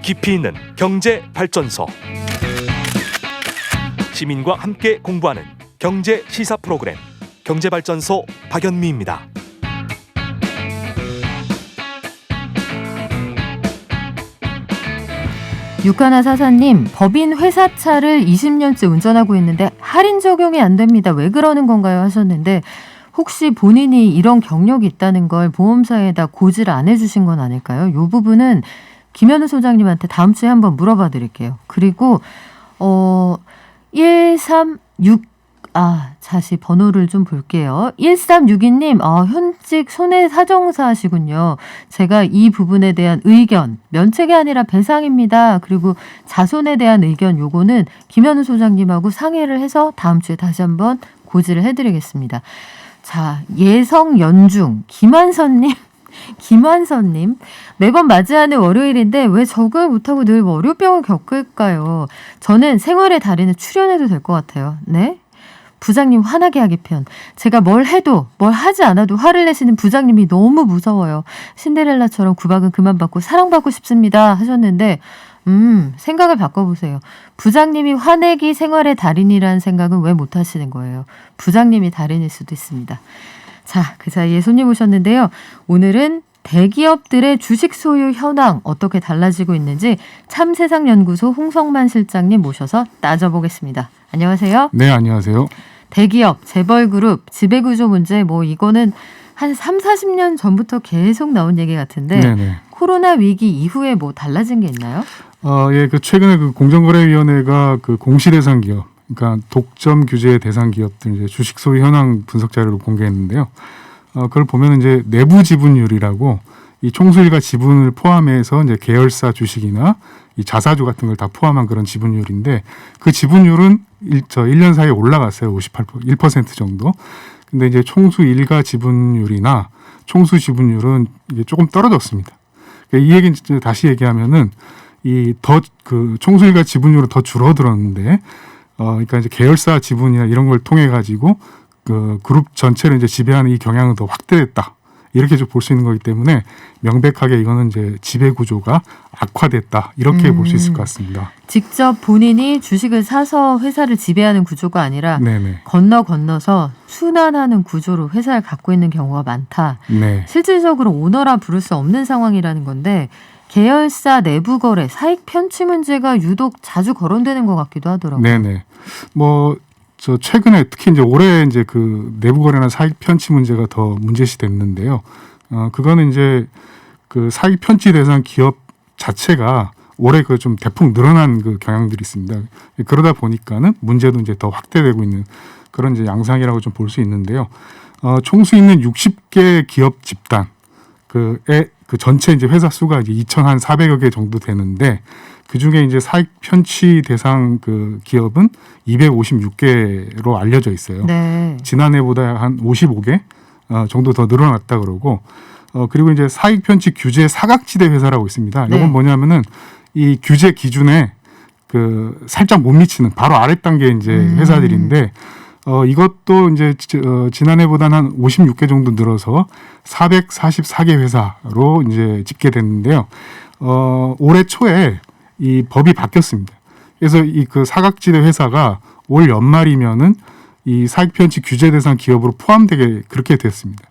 깊이 있는 경제 발전소. 시민과 함께 공부하는 경제 시사 프로그램 경제발전소 박연미입니다. 육하나 사사님, 법인 회사차를 20년째 운전하고 있는데 할인 적용이 안 됩니다. 왜 그러는 건가요? 하셨는데 혹시 본인이 이런 경력이 있다는 걸 보험사에다 고지를 안 해주신 건 아닐까요? 이 부분은 김현우 소장님한테 다음 주에 한번 물어봐 드릴게요. 그리고 136 다시 번호를 좀 볼게요. 1362님, 현직 손해사정사시군요. 제가 이 부분에 대한 의견, 면책이 아니라 배상입니다. 그리고 자손에 대한 의견, 요거는 김현우 소장님하고 상의를 해서 다음 주에 다시 한번 고지를 해드리겠습니다. 자, 예성연중, 김환선님, 매번 맞이하는 월요일인데 왜 적응을 못하고 늘 월요병을 겪을까요? 저는 생활의 달인에 출연해도 될 것 같아요. 네? 부장님 화나게 하기 편. 제가 뭘 해도 뭘 하지 않아도 화를 내시는 부장님이 너무 무서워요. 신데렐라처럼 구박은 그만 받고 사랑받고 싶습니다 하셨는데 생각을 바꿔보세요. 부장님이 화내기 생활의 달인이라는 생각은 왜 못하시는 거예요? 부장님이 달인일 수도 있습니다. 자, 그 사이에 손님 오셨는데요. 오늘은 대기업들의 주식 소유 현황 어떻게 달라지고 있는지 참세상연구소 홍성만 실장님 모셔서 따져보겠습니다. 안녕하세요. 네, 안녕하세요. 대기업, 재벌그룹, 지배구조 문제 이거는 한 3, 40년 전부터 계속 나온 얘기 같은데 네네. 코로나 위기 이후에 달라진 게 있나요? 최근에 공정거래위원회가 공시 대상 기업, 그러니까 독점 규제 대상 기업들 이제 주식 소유 현황 분석 자료를 공개했는데요. 그걸 보면 이제 내부 지분율이라고 이 총수일가 지분을 포함해서 이제 계열사 주식이나 이 자사주 같은 걸 다 포함한 그런 지분율인데 그 지분율은 1년 사이에 올라갔어요. 1% 정도. 근데 이제 총수 일가 지분율이나 총수 지분율은 이게 조금 떨어졌습니다. 그러니까 이 얘기는 다시 얘기하면은 총수 일가 지분율은 더 줄어들었는데 그러니까 이제 계열사 지분이나 이런 걸 통해 가지고 그 그룹 전체를 이제 지배하는 이 경향은 더 확대됐다. 이렇게 좀 볼 수 있는 거기 때문에 명백하게 이거는 이제 지배 구조가 악화됐다. 이렇게 볼 수 있을 것 같습니다. 직접 본인이 주식을 사서 회사를 지배하는 구조가 아니라 네네. 건너서 순환하는 구조로 회사를 갖고 있는 경우가 많다. 네. 실질적으로 오너라 부를 수 없는 상황이라는 건데 계열사 내부 거래, 사익 편취 문제가 유독 자주 거론되는 것 같기도 하더라고요. 네네. 최근에 특히 이제 올해 이제 그 내부 거래나 사익 편취 문제가 더 문제시 됐는데요. 그거는 이제 그 사익 편취 대상 기업 자체가 올해 좀 대폭 늘어난 그 경향들이 있습니다. 그러다 보니까는 문제도 이제 더 확대되고 있는 그런 이제 양상이라고 좀 볼 수 있는데요. 총수 있는 60개 기업 집단 그 전체 이제 회사 수가 이제 2,400여 개 정도 되는데 그 중에 이제 사익 편취 대상 그 기업은 256개로 알려져 있어요. 네. 지난해보다 한 55개 정도 더 늘어났다 그러고 그리고 이제 사익 편취 규제 사각지대 회사라고 있습니다. 네. 이건 뭐냐면은 이 규제 기준에 살짝 못 미치는 바로 아래 단계 이제 회사들인데 이것도 이제 지난해보다는 한 56개 정도 늘어서 444개 회사로 이제 집계됐는데요. 올해 초에 이 법이 바뀌었습니다. 그래서 그 사각지대 회사가 올 연말이면은 이 사익 편취 규제 대상 기업으로 포함되게 그렇게 됐습니다.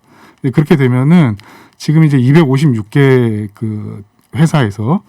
그렇게 되면은 지금 이제 256개 그 회사에서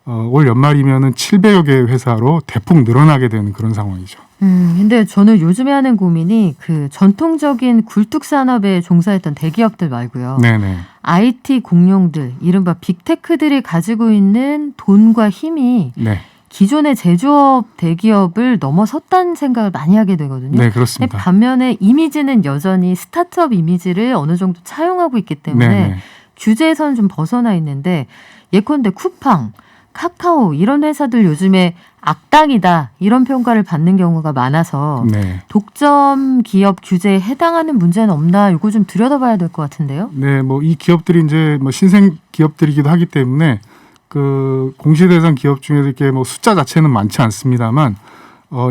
올 연말이면은 700여 개 회사로 대폭 늘어나게 되는 그런 상황이죠. 근데 저는 요즘에 하는 고민이 그 전통적인 굴뚝 산업에 종사했던 대기업들 말고요. 네네. IT 공룡들, 이른바 빅테크들이 가지고 있는 돈과 힘이 네. 기존의 제조업 대기업을 넘어섰다는 생각을 많이 하게 되거든요. 네, 그렇습니다. 반면에 이미지는 여전히 스타트업 이미지를 어느 정도 차용하고 있기 때문에 네네. 규제에서는 좀 벗어나 있는데 예컨대 쿠팡, 카카오 이런 회사들 요즘에 악당이다 이런 평가를 받는 경우가 많아서 네. 독점 기업 규제에 해당하는 문제는 없나 이거 좀 들여다봐야 될 것 같은데요. 네, 이 기업들이 이제 신생 기업들이기도 하기 때문에 그 공시 대상 기업 중에서 이렇게 숫자 자체는 많지 않습니다만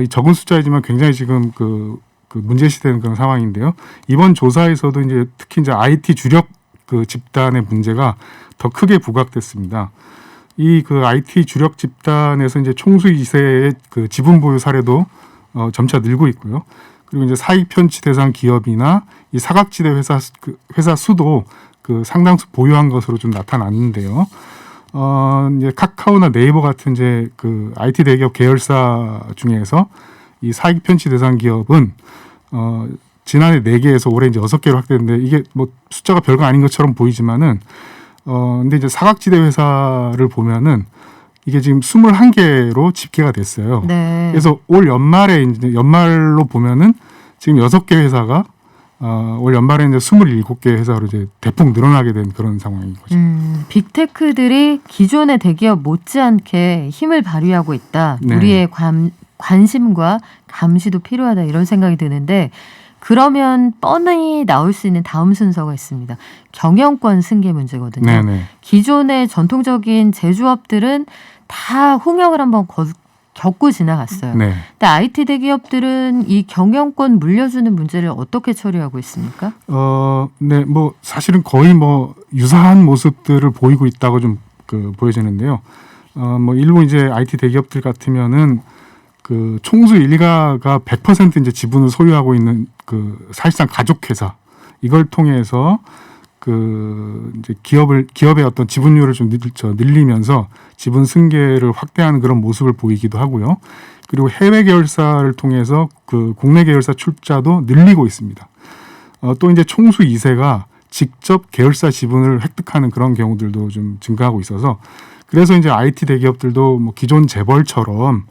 이 적은 숫자이지만 굉장히 지금 그 문제시되는 그런 상황인데요. 이번 조사에서도 이제 특히 이제 IT 주력 그 집단의 문제가 더 크게 부각됐습니다. 이 그 IT 주력 집단에서 이제 총수 2세의 그 지분 보유 사례도 점차 늘고 있고요. 그리고 이제 사익 편취 대상 기업이나 이 사각지대 회사 수도 그 상당수 보유한 것으로 좀 나타났는데요. 이제 카카오나 네이버 같은 이제 그 IT 대기업 계열사 중에서 이 사익 편취 대상 기업은 지난해 4개에서 올해 이제 6개로 확대했는데 이게 뭐 숫자가 별거 아닌 것처럼 보이지만은 근데 이제 사각지대 회사를 보면은 이게 지금 21개로 집계가 됐어요. 네. 그래서 올 연말에 이제 연말로 보면은 지금 6개 회사가 올 연말에 이제 27개 회사로 이제 대폭 늘어나게 된 그런 상황인 거죠. 빅테크들이 기존의 대기업 못지않게 힘을 발휘하고 있다. 네. 우리의 관심과 감시도 필요하다 이런 생각이 드는데 그러면 뻔히 나올 수 있는 다음 순서가 있습니다. 경영권 승계 문제거든요. 네네. 기존의 전통적인 제조업들은 다 홍역을 한번 겪고 지나갔어요. 네. 근데 IT 대기업들은 이 경영권 물려주는 문제를 어떻게 처리하고 있습니까? 네, 뭐 사실은 거의 뭐 유사한 모습들을 보이고 있다고 좀 보여지는데요. 뭐 일부 이제 IT 대기업들 같으면은 그 총수 일가가 100% 이제 지분을 소유하고 있는 그 사실상 가족 회사 이걸 통해서 그 이제 기업의 어떤 지분율을 좀 늘리면서 지분 승계를 확대하는 그런 모습을 보이기도 하고요. 그리고 해외 계열사를 통해서 그 국내 계열사 출자도 늘리고 있습니다. 또 이제 총수 2세가 직접 계열사 지분을 획득하는 그런 경우들도 좀 증가하고 있어서 그래서 이제 IT 대기업들도 뭐 기존 재벌처럼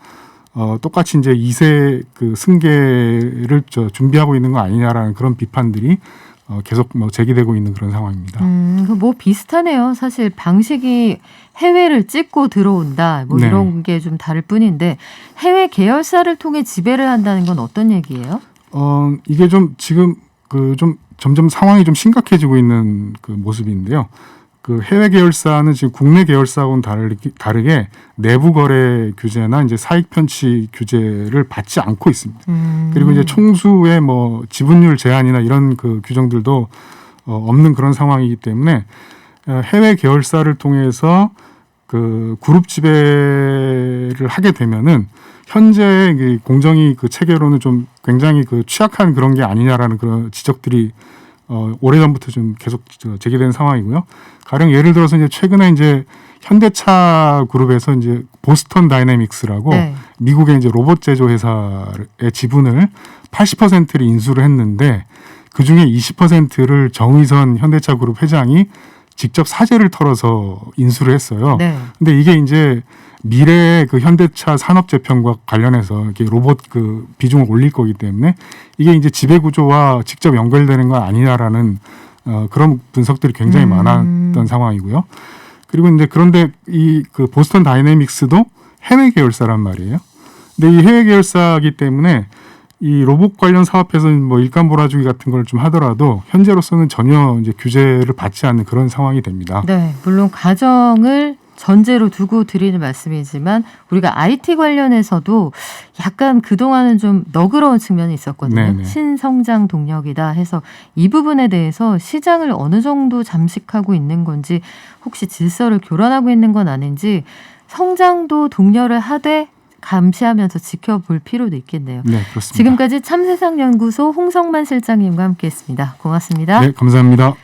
똑같이 이제 2세 그 승계를 준비하고 있는 거 아니냐라는 그런 비판들이 계속 뭐 제기되고 있는 그런 상황입니다. 뭐 비슷하네요. 사실 방식이 해외를 찍고 들어온다. 뭐 네. 이런 게 좀 다를 뿐인데 해외 계열사를 통해 지배를 한다는 건 어떤 얘기예요? 이게 좀 지금 그 좀 점점 상황이 좀 심각해지고 있는 그 모습인데요. 그 해외 계열사는 지금 국내 계열사하고는 다르게 내부 거래 규제나 이제 사익 편취 규제를 받지 않고 있습니다. 그리고 이제 총수의 뭐 지분율 제한이나 이런 그 규정들도 없는 그런 상황이기 때문에 해외 계열사를 통해서 그 그룹 지배를 하게 되면은 현재 그 공정위 그 체계로는 좀 굉장히 그 취약한 그런 게 아니냐라는 그런 지적들이 오래전부터 좀 계속 제기된 상황이고요. 가령 예를 들어서 이제 최근에 이제 현대차 그룹에서 이제 보스턴 다이내믹스라고 네. 미국의 이제 로봇 제조 회사의 지분을 80%를 인수를 했는데 그 중에 20%를 정의선 현대차 그룹 회장이 직접 사재를 털어서 인수를 했어요. 네. 근데 이게 이제 미래의 그 현대차 산업 재편과 관련해서 이렇게 로봇 그 비중을 올릴 거기 때문에 이게 이제 지배 구조와 직접 연결되는 건 아니냐라는 그런 분석들이 굉장히 많았던 상황이고요. 그리고 이제 그런데 이 그 보스턴 다이내믹스도 해외 계열사란 말이에요. 근데 이 해외 계열사이기 때문에 이 로봇 관련 사업에서 뭐 일감 몰아주기 같은 걸 좀 하더라도 현재로서는 전혀 이제 규제를 받지 않는 그런 상황이 됩니다. 네, 물론 가정을 전제로 두고 드리는 말씀이지만 우리가 IT 관련해서도 약간 그동안은 좀 너그러운 측면이 있었거든요. 네네. 신성장 동력이다 해서 이 부분에 대해서 시장을 어느 정도 잠식하고 있는 건지 혹시 질서를 교란하고 있는 건 아닌지 성장도 독려를 하되 감시하면서 지켜볼 필요도 있겠네요. 네, 그렇습니다. 지금까지 참세상연구소 홍성만 실장님과 함께했습니다. 고맙습니다. 네, 감사합니다.